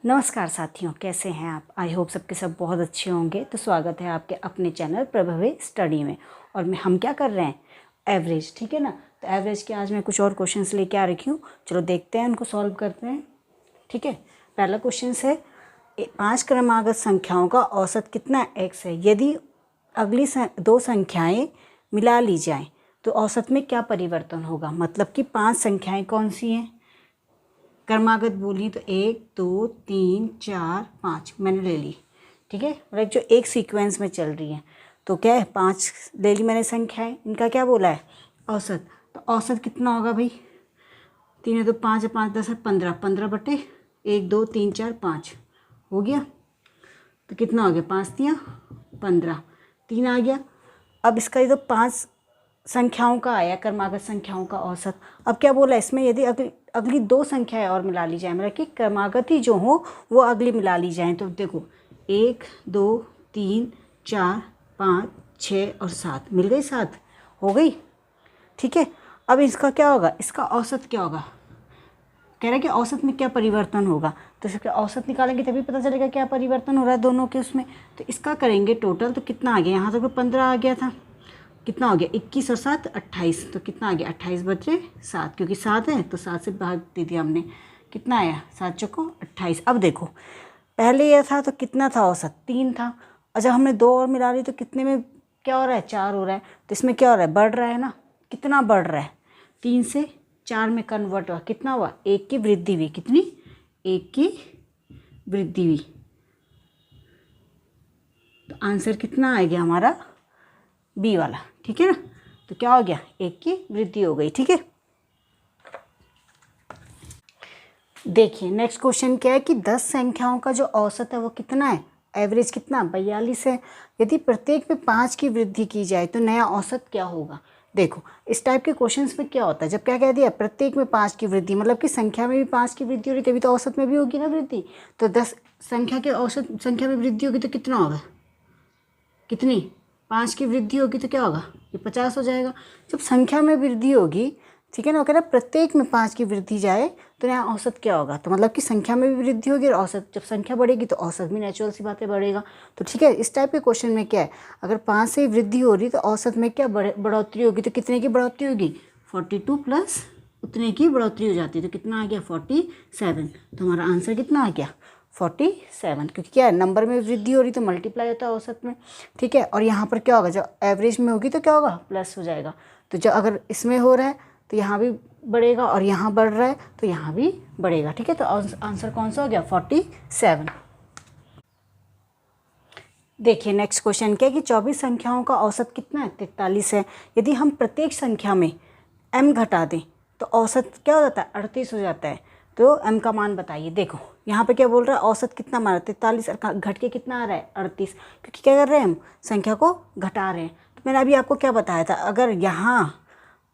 नमस्कार साथियों, कैसे हैं आप। आई होप सबके सब बहुत अच्छे होंगे। तो स्वागत है आपके अपने चैनल प्रभवी स्टडी में। और हम क्या कर रहे हैं, एवरेज, ठीक है ना। तो एवरेज के आज मैं कुछ और क्वेश्चंस लेके आ रखी हूँ। चलो देखते हैं, उनको सॉल्व करते हैं। ठीक है, पहला क्वेश्चन है 5 क्रमागत संख्याओं का औसत कितना x है। यदि अगली दो संख्याएँ मिला ली जाएँ तो औसत में क्या परिवर्तन होगा। मतलब कि 5 संख्याएँ कौन सी हैं, क्रमागत बोली तो 1 2 3 4 5 मैंने ले ली। ठीक है, मतलब जो एक सीक्वेंस में चल रही है। तो क्या है, 5 ले ली मैंने संख्याएं, इनका क्या बोला है, औसत। तो औसत कितना होगा भाई, 3 है तो 5 है, 5 10 है 15, 15 बटे 1 2 3 4 5 हो गया। तो कितना हो गया, 5 दिया 15, 3 आ गया। अब इसका ये तो 5 संख्याओं का आया, क्रमागत संख्याओं का औसत। अब क्या बोला इसमें, यदि अगली दो संख्याएं और मिला ली जाए, मतलब कि क्रमागत ही जो हो वो अगली मिला ली जाए। तो देखो 1 2 3 4 5 6 और 7 मिल गई, 7 हो गई। ठीक है, अब इसका क्या होगा, इसका औसत क्या होगा। कह रहा है कि औसत में क्या परिवर्तन होगा। तो इसका औसत निकालेंगे तभी पता चलेगा क्या परिवर्तन हो रहा है दोनों के उसमें। तो इसका करेंगे टोटल, तो कितना आ गया, यहाँ तक 15 आ गया था, कितना हो गया 21 और 7 28। तो कितना आ गया 28 बचे 7, क्योंकि 7 है तो 7 से भाग दे दिया हमने। कितना आया, 7 चौको 28। अब देखो पहले यह था तो कितना था औसत, 3 था। और जब हमने 2 और मिला ली तो कितने में क्या हो रहा है, 4 हो रहा है। तो इसमें क्या हो रहा है, बढ़ रहा है ना। कितना बढ़ रहा है, 3 से 4 में कन्वर्ट हुआ। कितना हुआ, 1 की वृद्धि हुई। कितनी, 1 की वृद्धि हुई। तो आंसर कितना आ गया हमारा, बी वाला। ठीक है ना, तो क्या हो गया, 1 की वृद्धि हो गई। ठीक है, देखिए नेक्स्ट क्वेश्चन क्या है कि 10 संख्याओं का जो औसत है वो कितना है, एवरेज कितना 42 है। यदि प्रत्येक में 5 की वृद्धि की जाए तो नया औसत क्या होगा। देखो इस टाइप के क्वेश्चंस में क्या होता है, जब क्या कह दिया प्रत्येक में 5 की वृद्धि, मतलब कि संख्या में भी 5 की वृद्धि हो रही तभी तो औसत में भी होगी ना वृद्धि। तो 10 संख्या के औसत संख्या में वृद्धि होगी तो कितना होगा, कितनी, 5 की वृद्धि होगी तो क्या होगा, ये 50 हो जाएगा। जब संख्या में वृद्धि होगी, ठीक है ना, वो कह रहा है प्रत्येक में 5 की वृद्धि जाए तो यहाँ औसत क्या होगा। तो मतलब कि संख्या में भी वृद्धि होगी और औसत, जब संख्या बढ़ेगी तो औसत भी नेचुरल सी बातें बढ़ेगा। तो ठीक है, इस टाइप के क्वेश्चन में क्या है, अगर 5 से वृद्धि हो रही तो औसत में क्या बढ़ोतरी होगी। तो कितने की बढ़ोतरी होगी, 42 प्लस उतने की बढ़ोतरी हो जाती है। तो कितना आ गया 47। तो हमारा आंसर कितना आ गया 47, क्योंकि क्या है, नंबर में वृद्धि हो रही तो मल्टीप्लाई होता है औसत में। ठीक है, और यहाँ पर क्या होगा, जब एवरेज में होगी तो क्या होगा, प्लस हो जाएगा। तो जब अगर इसमें हो रहा है तो यहाँ भी बढ़ेगा और यहाँ बढ़ रहा है तो यहाँ भी बढ़ेगा। ठीक है, तो आंसर कौन सा हो गया 47। देखिए नेक्स्ट क्वेश्चन क्या है कि 24 संख्याओं का औसत कितना है, 43 है। यदि हम प्रत्येक संख्या में m घटा दें तो औसत क्या हो जाता है, 38 हो जाता है। तो m का मान बताइए। देखो यहाँ पे क्या बोल रहा है, औसत कितना माना 43 घट के कितना आ रहा है 38, क्योंकि क्या कर रहे हैं हम संख्या को घटा रहे हैं। तो मैंने अभी आपको क्या बताया था, अगर यहाँ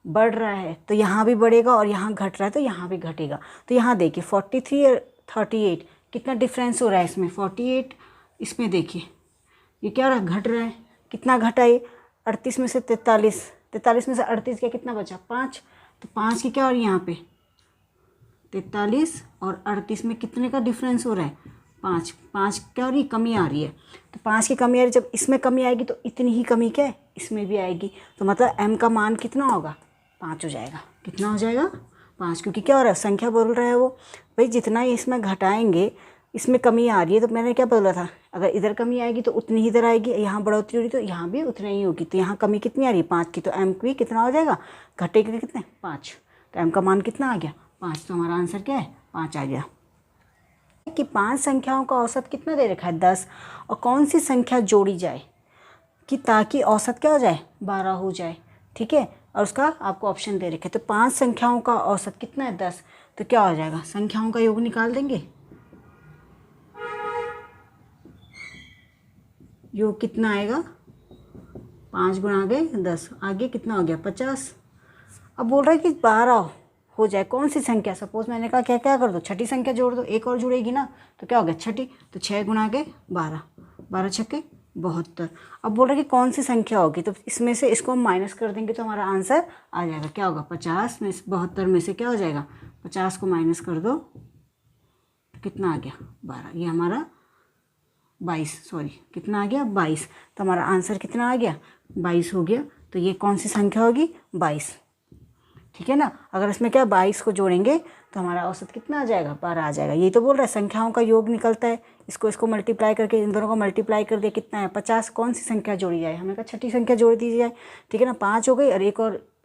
बढ़ रहा है तो यहाँ भी बढ़ेगा और यहाँ घट रहा है तो यहाँ भी घटेगा। तो यहाँ देखिए 43 और 38 कितना डिफरेंस हो रहा है इसमें, 48 इसमें देखिए ये क्या हो रहा है, घट रहा है। कितना घटा ये, 38 में से 43, 43 में से 38 क्या, कितना बचा 5। तो 5 की क्या हो रही है यहाँ पे 43 और 38 में कितने का डिफरेंस हो रहा है, 5। 5 क्या हो रही है, कमी आ रही है। तो 5 की कमी आ रही है, जब इसमें कमी आएगी तो इतनी ही कमी क्या है इसमें भी आएगी। तो मतलब m का मान कितना होगा, 5 हो जाएगा। कितना हो जाएगा 5, क्योंकि क्या हो रहा है, संख्या बोल रहा है वो भाई जितना ही इसमें घटाएंगे इसमें कमी आ रही है। तो मैंने क्या बोला था, अगर इधर कमी आएगी तो उतनी ही इधर आएगी, यहाँ बढ़ोतरी हो रही तो यहाँ भी उतनी ही होगी। तो यहाँ कमी कितनी आ रही है 5 की, तो m भी कितना हो जाएगा, घटेगा कितने 5। तो m का मान कितना आ गया 5। तो हमारा आंसर क्या है 5 आ गया। कि 5 संख्याओं का औसत कितना दे रखा है 10, और कौन सी संख्या जोड़ी जाए कि ताकि औसत क्या हो जाए 12 हो जाए। ठीक है, और उसका आपको ऑप्शन दे रखे। तो 5 संख्याओं का औसत कितना है 10, तो क्या हो जाएगा, संख्याओं का योग निकाल देंगे। योग कितना आएगा, 5 गुणा गए 10, आगे कितना हो गया 50। अब बोल रहा है कि 12 हो जाए कौन सी संख्या, सपोज मैंने कहा क्या क्या कर दो, छठी संख्या जोड़ दो, एक और जुड़ेगी ना, तो क्या हो गया छठी। तो 6 गुणा गए 12, 12 छक्के 72। अब बोल रहा है कि कौन सी संख्या होगी, तो इसमें से इसको हम माइनस कर देंगे तो हमारा आंसर आ जाएगा। क्या होगा 50 में से 72 में से क्या हो जाएगा, 50 को माइनस कर दो कितना आ गया 12, ये हमारा 22, सॉरी कितना आ गया 22। तो हमारा आंसर कितना आ गया 22 हो गया। तो ये कौन सी संख्या होगी 22, ठीक है ना। अगर इसमें क्या 22 को जोड़ेंगे तो हमारा औसत कितना आ जाएगा 12 आ जाएगा। ये तो बोल रहा है संख्याओं का योग निकलता है, इसको मल्टीप्लाई करके इन दोनों को मल्टीप्लाई कर दिया कितना है 50। कौन सी संख्या जोड़ी जाए, हमने कहा छठी संख्या जोड़ दी जाए, ठीक है ना। 5 हो गई और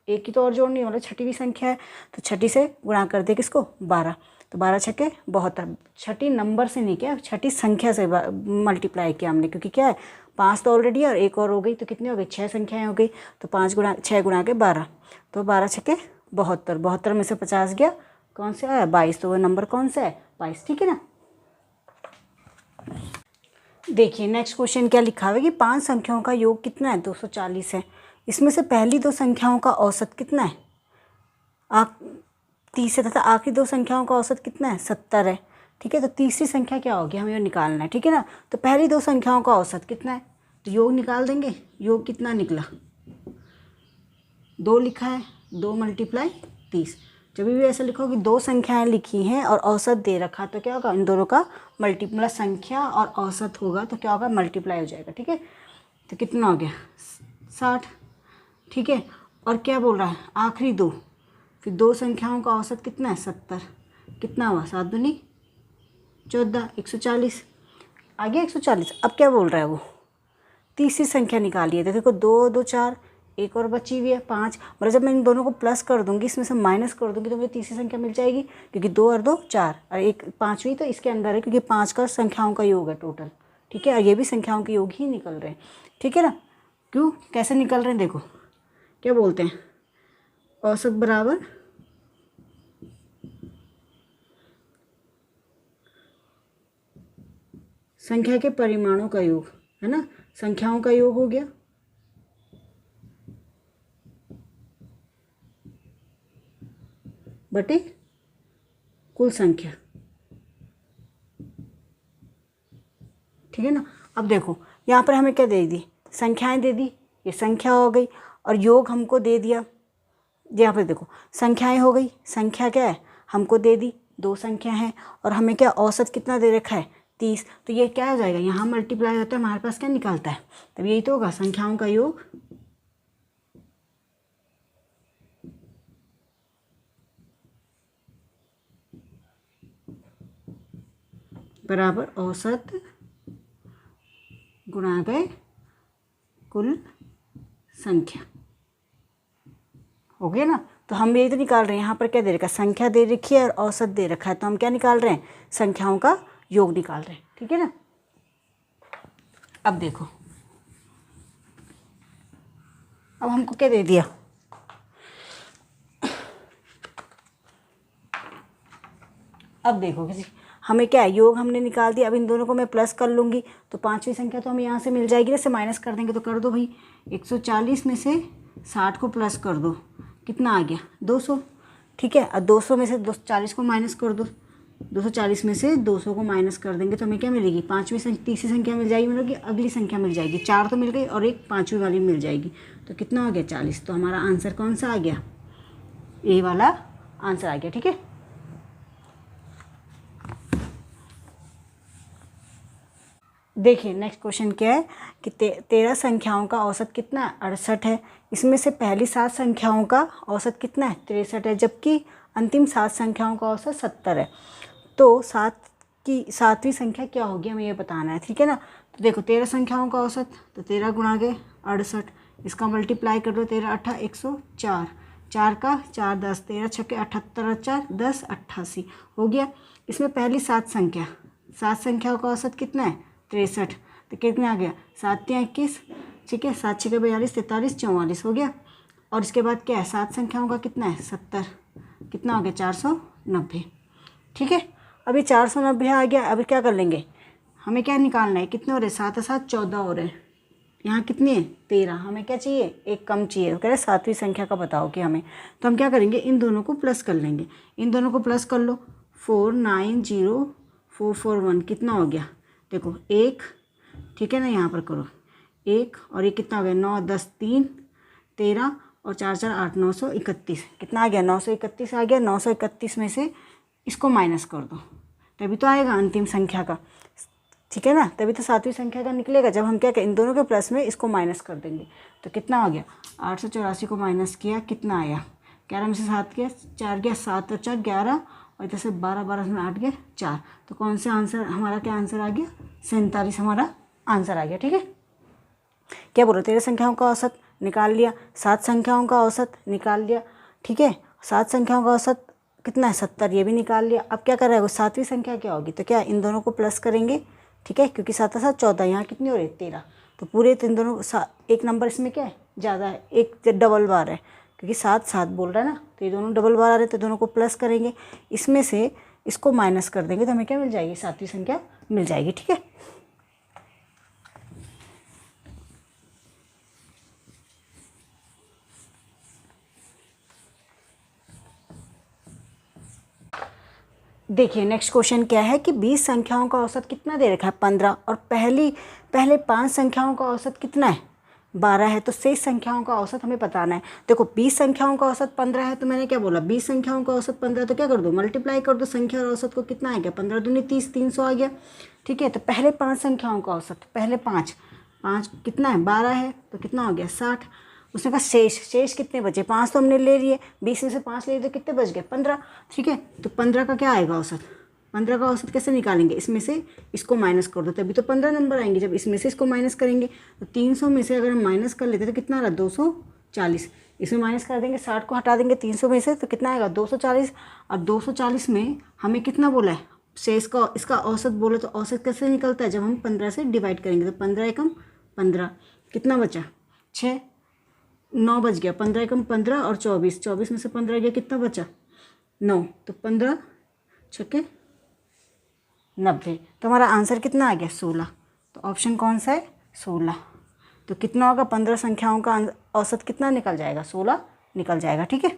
एक की तो और जोड़नी है, मतलब छठी भी संख्या है, तो छठी से गुणा कर दे किसको 12। तो 12 छक्के 72, छठी नंबर से नहीं किया, छठी संख्या से मल्टीप्लाई किया हमने, क्योंकि क्या है 5 तो ऑलरेडी है और एक और हो गई, तो कितनी हो गई 6 संख्याएँ हो गई। तो 6 गुणा के 12, तो 12 छक्के 72, 72 में से 50 गया, कौन सा आया 22। तो वो नंबर कौन सा है 22, ठीक है ना। देखिए नेक्स्ट क्वेश्चन क्या लिखा हुआ है कि 5 संख्याओं का योग कितना है 240 है। इसमें से पहली 2 संख्याओं का औसत कितना है 30 है, तथा आखिरी 2 संख्याओं का औसत कितना है 70 है, ठीक है। तो तीसरी संख्या क्या होगी हमें निकालना है, ठीक है ना। तो पहली 2 संख्याओं का औसत कितना है, तो योग निकाल देंगे। योग कितना निकला 2 लिखा है, 2 × 30। जब भी ऐसा लिखो कि 2 संख्याएं लिखी हैं और औसत दे रखा, तो क्या होगा इन दोनों का मल्टीप्लाई, संख्या और औसत होगा तो क्या होगा मल्टीप्लाई हो जाएगा, ठीक है। तो कितना हो गया 60, ठीक है। और क्या बोल रहा है आखिरी 2, फिर 2 संख्याओं का औसत कितना है 70, कितना हुआ 7 दूनी 14, 140 आ गया 140। अब क्या बोल रहा है वो तीसरी संख्या निकालिए। तो देखो 2 2 4, एक और बची हुई है 5, मतलब जब मैं इन दोनों को प्लस कर दूंगी, इसमें से माइनस कर दूंगी, तो मुझे तीसरी संख्या मिल जाएगी, क्योंकि 2 और 2 4 और एक 5वीं तो इसके अंदर है, क्योंकि 5 का संख्याओं का योग है टोटल, ठीक है। और ये भी संख्याओं के योग ही निकल रहे हैं, ठीक है ना। क्यों कैसे निकल रहे हैं देखो, क्या बोलते हैं औसत बराबर संख्या के परिमाणों का योग, है ना। संख्याओं का योग हो गया बटे कुल संख्या, ठीक है ना। अब देखो यहाँ पर हमें क्या दे दी, संख्याएं दे दी, ये संख्या हो गई, और योग हमको दे दिया। यहाँ पर देखो संख्याएं हो गई, संख्या क्या है हमको दे दी 2 संख्या है, और हमें क्या औसत कितना दे रखा है 30। तो ये क्या हो जाएगा यहाँ मल्टीप्लाई होता है, हमारे पास क्या निकलता है, तब यही तो होगा संख्याओं का योग बराबर औसत गुणा गए कुल संख्या, हो गया ना। तो हम यही तो निकाल रहे हैं, यहाँ पर क्या दे रखा है संख्या दे रखी है और औसत दे रखा है, तो हम क्या निकाल रहे हैं संख्याओं का योग निकाल रहे हैं, ठीक है ना। अब देखो अब हमको क्या दे दिया, अब देखो किसी हमें क्या है योग हमने निकाल दिया। अब इन दोनों को मैं प्लस कर लूँगी, तो 5वीं संख्या तो हमें यहाँ से मिल जाएगी, जैसे माइनस कर देंगे तो कर दो भाई। 140 में से 60 को प्लस कर दो, कितना आ गया 200, ठीक है। और 200 में से 240 को माइनस कर दो, 240 में से 200 को माइनस कर देंगे तो हमें क्या मिलेगी तीसरी संख्या मिल जाएगी, मतलब कि अगली संख्या मिल जाएगी। 4 तो मिल गई और एक 5वीं वाली मिल जाएगी, तो कितना हो गया 40। तो हमारा आंसर कौन सा आ गया, ए वाला आंसर आ गया, ठीक है। देखिए नेक्स्ट क्वेश्चन क्या है कि 13 संख्याओं का औसत कितना है 68 है। इसमें से पहली 7 संख्याओं का औसत कितना है 63 है, जबकि अंतिम 7 संख्याओं का औसत 70 है। तो 7वीं संख्या क्या होगी हमें ये बताना है, ठीक है ना। तो देखो 13 संख्याओं का औसत, तो 13 गुणा गए 68, इसका मल्टीप्लाई कर दो 13 8 104, 4 का 4 10, 13 छक्के 78 4 10 88 हो गया। इसमें पहली 7 संख्याओं का औसत कितना है 63, तो कितना आ गया 7 × 21, ठीक है। 7 × 6 42 43 44 हो गया। और इसके बाद क्या है 7 संख्याओं का कितना है 70, कितना हो गया 490, ठीक है। अभी 490 आ गया। अभी क्या कर लेंगे, हमें क्या निकालना है, कितने हो रहे 7 7 14 हो रहे हैं, यहाँ कितनी है 13, हमें क्या चाहिए एक कम चाहिए, तो कह रहे 7वीं संख्या का बताओ कि हमें। तो हम क्या करेंगे इन दोनों को प्लस कर लेंगे, इन दोनों को प्लस कर लो 490441 कितना हो गया देखो 1, ठीक है ना। यहाँ पर करो 1 और ये कितना हो गया 9 10 3 13 और 4 4 8 931, कितना आ गया 931 आ गया। 931 में से इसको माइनस कर दो, तभी तो आएगा अंतिम संख्या का, ठीक है ना, तभी तो सातवीं संख्या का निकलेगा जब हम क्या करें, इन दोनों के प्लस में इसको माइनस कर देंगे। तो कितना हो गया, 884 को माइनस किया, कितना आया, 11 में से 7 गया, 4 गया, 7 और 4 11, और इधर से 12, 12 में 8 गया 4। तो कौन सा आंसर हमारा, क्या आंसर आ गया, 47 हमारा आंसर आ गया। ठीक है, क्या बोलो, 13 संख्याओं का औसत निकाल लिया, 7 संख्याओं का औसत निकाल लिया, ठीक है, 7 संख्याओं का औसत कितना है 70, ये भी निकाल लिया। अब क्या कर रहा है वो, सातवीं संख्या क्या होगी, तो क्या इन दोनों को प्लस करेंगे, ठीक है, क्योंकि 7 7 14, यहाँ कितनी हो रही है 13, तो पूरे इन दोनों एक नंबर इसमें क्या है ज़्यादा है, एक डबल बार है, क्योंकि 7 7 बोल रहा है ना, तो ये दोनों डबल बार आ रहे हैं, तो दोनों को प्लस करेंगे, इसमें से इसको माइनस कर देंगे तो हमें क्या मिल जाएगी, सातवीं संख्या मिल जाएगी। ठीक है, देखिए नेक्स्ट क्वेश्चन क्या है कि 20 संख्याओं का औसत कितना दे रखा है 15, और पहले 5 संख्याओं का औसत कितना है 12 है, तो शेष संख्याओं का औसत हमें बताना है। देखो 20 संख्याओं का औसत 15 है, तो मैंने क्या बोला, 20 संख्याओं का औसत 15, तो क्या कर दो, मल्टीप्लाई कर दो संख्या और औसत को, कितना आ गया 15 दूनी 30, 300 आ गया। ठीक है, तो पहले 5 संख्याओं का औसत, पहले 5 कितना है 12 है, तो कितना हो गया 60। उसने कहा शेष कितने बचे, 5 तो हमने ले लिए, 20 में से 5 ले लिए तो कितने बच गए 15। ठीक है, तो 15 का क्या आएगा औसत, 15 का औसत कैसे निकालेंगे, इसमें से इसको माइनस कर दो तभी तो 15 नंबर आएंगे, जब इसमें से इसको माइनस करेंगे। तो 300 में से अगर हम माइनस कर लेते तो कितना आ रहा 240, इसमें माइनस कर देंगे, 60 को हटा देंगे 300 में से, तो कितना आएगा 240। अब 240 में हमें कितना बोला है शेष का, इसका औसत बोले तो औसत कैसे निकलता है, जब हम 15 से डिवाइड करेंगे, तो 15 एकम 15, कितना बचा 6, 9 बच गया, 15 एकम 15 और 24 में से 15 गया, कितना बचा 9, तो 15 छक्के 90, तो हमारा आंसर कितना आ गया 16। तो ऑप्शन कौन सा है 16। तो कितना होगा 15 संख्याओं का औसत कितना निकल जाएगा 16 निकल जाएगा। ठीक है।